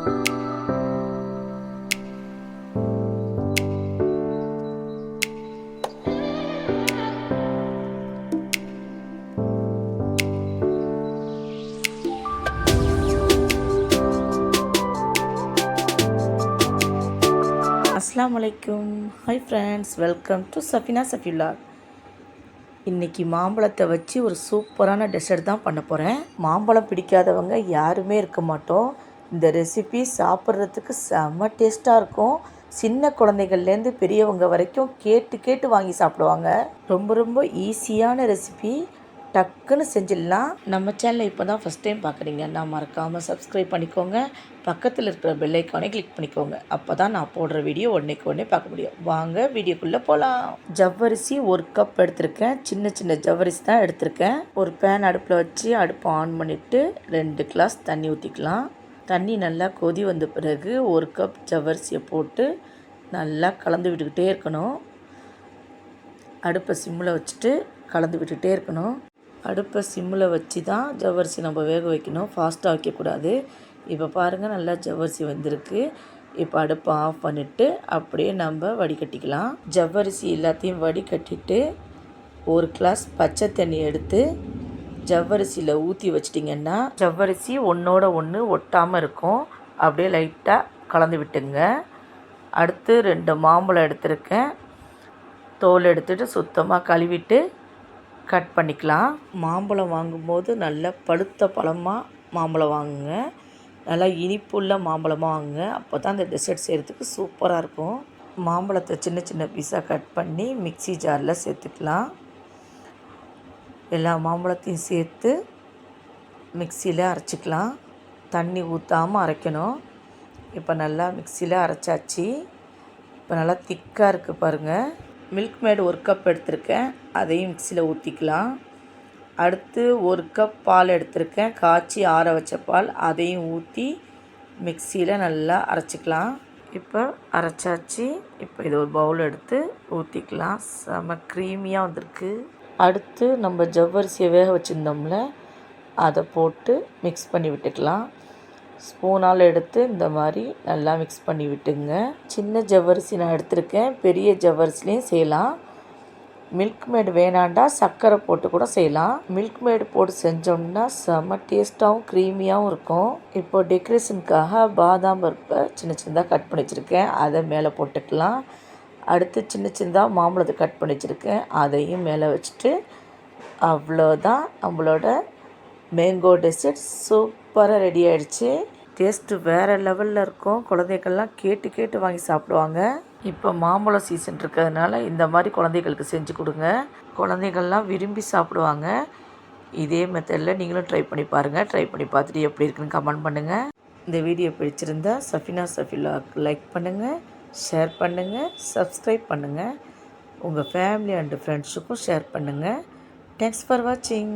அஸ்ஸலாமு அலைக்கும். Hi friends, welcome to Safina Safiullah. இன்றைக்கி மாம்பழத்தை வச்சு ஒரு சூப்பரான டெசர்ட் தான் பண்ண போகிறேன். மாம்பழம் பிடிக்காதவங்க யாருமே இருக்க மாட்டோம். இந்த ரெசிபி சாப்பிட்றதுக்கு செம்ம டேஸ்ட்டாக இருக்கும். சின்ன குழந்தைகள்லேருந்து பெரியவங்க வரைக்கும் கேட்டு கேட்டு வாங்கி சாப்பிடுவாங்க. ரொம்ப ரொம்ப ஈஸியான ரெசிபி, டக்குன்னு செஞ்சிடலாம். நம்ம சேனலை இப்போ தான் ஃபஸ்ட் டைம் பார்க்குறீங்கன்னா மறக்காமல் சப்ஸ்கிரைப் பண்ணிக்கோங்க. பக்கத்தில் இருக்கிற பெல் ஐக்கானை கிளிக் பண்ணிக்கோங்க. அப்போ தான் நான் போடுற வீடியோ உடனே பார்க்க முடியும். வாங்க வீடியோக்குள்ளே போகலாம். ஜவ்வரிசி 1 கப் எடுத்திருக்கேன். சின்ன சின்ன ஜவ்வரிசி தான் எடுத்திருக்கேன். ஒரு பேன் அடுப்பில் வச்சு அடுப்பை ஆன் பண்ணிவிட்டு 2 கிளாஸ் தண்ணி ஊற்றிக்கலாம். தண்ணி நல்லா கொதி வந்த பிறகு 1 கப் ஜவ்வரிசியை போட்டு நல்லா கலந்து விட்டுக்கிட்டே இருக்கணும். அடுப்பை சிம்மில் வச்சுட்டு கலந்து விட்டுகிட்டே இருக்கணும். அடுப்பை சிம்மில் வச்சு தான் ஜவ்வரிசி நம்ம வேக வைக்கணும், ஃபாஸ்ட்டாக வைக்கக்கூடாது. இப்போ பாருங்கள், நல்லா ஜவ்வரிசி வந்திருக்கு. இப்போ அடுப்பை ஆஃப் பண்ணிவிட்டு அப்படியே நம்ம வடிகட்டிக்கலாம். ஜவ்வரிசி எல்லாத்தையும் வடிகட்டிட்டு 1 கிளாஸ் பச்சை தண்ணி எடுத்து ஜவ்வரிசியில் ஊற்றி வச்சிட்டிங்கன்னா ஜவ்வரிசி ஒன்றோட ஒன்று ஒட்டாமல் இருக்கும். அப்படியே லைட்டாக கலந்து விட்டுங்க. அடுத்து 2 மாம்பழம் எடுத்திருக்கேன். தோல் எடுத்துகிட்டு சுத்தமாக கழுவிட்டு கட் பண்ணிக்கலாம். மாம்பழம் வாங்கும்போது நல்ல பழுத்த பழமாக மாம்பழம் வாங்குங்க. நல்லா இனிப்புள்ள மாம்பழமாக வாங்குங்க. அப்போ தான் அந்த டெசர்ட் செய்கிறதுக்கு சூப்பராக இருக்கும். மாம்பழத்தை சின்ன சின்ன பீஸாக கட் பண்ணி மிக்ஸி ஜாரில் சேர்த்துக்கலாம். எல்லா மாம்பழத்தையும் சேர்த்து மிக்சியில் அரைச்சிக்கலாம். தண்ணி ஊற்றாமல் அரைக்கணும். இப்போ நல்லா மிக்சியில் அரைச்சாச்சு. இப்போ நல்லா திக்காக இருக்குது பாருங்கள். மில்க் மேட் 1 கப் எடுத்திருக்கேன். அதையும் மிக்சியில் ஊற்றிக்கலாம். அடுத்து 1 கப் பால் எடுத்திருக்கேன். காய்ச்சி ஆற வச்ச பால், அதையும் ஊற்றி மிக்சியில் நல்லா அரைச்சிக்கலாம். இப்போ அரைச்சாச்சு. இப்போ இது ஒரு பவுல் எடுத்து ஊற்றிக்கலாம். செம க்ரீமியாக வந்திருக்கு. அடுத்து நம்ம ஜவ்வரிசியை வேக வச்சுருந்தோம்ல, அதை போட்டு மிக்ஸ் பண்ணி விட்டுக்கலாம். ஸ்பூனால் எடுத்து இந்த மாதிரி நல்லா மிக்ஸ் பண்ணி விட்டுங்க. சின்ன ஜவ்வரிசி நான் எடுத்திருக்கேன். பெரிய ஜவ்வரிசிலையும் செய்யலாம். மில்க் மேடு வேணாண்டா சர்க்கரை போட்டு கூட செய்யலாம். மில்க் மேடு போட்டு செஞ்சோம்னா செம்ம டேஸ்ட்டாகவும் க்ரீமியாகவும் இருக்கும். இப்போ டெக்கரேஷனுக்காக பாதாம் பருப்பை சின்ன சின்னதாக கட் பண்ணி வச்சுருக்கேன். அதை மேலே போட்டுக்கலாம். அடுத்து சின்ன சின்னதாக மாம்பழத்தை கட் பண்ணி வச்சுருக்கேன். அதையும் மேலே வச்சுட்டு அவ்வளோதான், நம்மளோட மேங்கோ டெசர்ட் சூப்பராக ரெடி ஆகிடுச்சு. டேஸ்ட்டு வேறு லெவலில் இருக்கும். குழந்தைகள்லாம் கேட்டு கேட்டு வாங்கி சாப்பிடுவாங்க. இப்போ மாம்பழம் சீசன் இருக்கிறதுனால இந்த மாதிரி குழந்தைகளுக்கு செஞ்சு கொடுங்க. குழந்தைகள்லாம் விரும்பி சாப்பிடுவாங்க. இதே மெத்தடில் நீங்களும் ட்ரை பண்ணி பாருங்கள். ட்ரை பண்ணி பார்த்துட்டு எப்படி இருக்குன்னு கமெண்ட் பண்ணுங்கள். இந்த வீடியோ பிடிச்சிருந்தா சஃபினா சஃபியுல்லாக்கு லைக் பண்ணுங்கள், ஷேர் பண்ணுங்கள், சப்ஸ்கிரைப் பண்ணுங்கள். உங்கள் ஃபேமிலி அண்டு ஃப்ரெண்ட்ஸுக்கும் ஷேர் பண்ணுங்கள். தேங்க்ஸ் ஃபார் வாட்சிங்.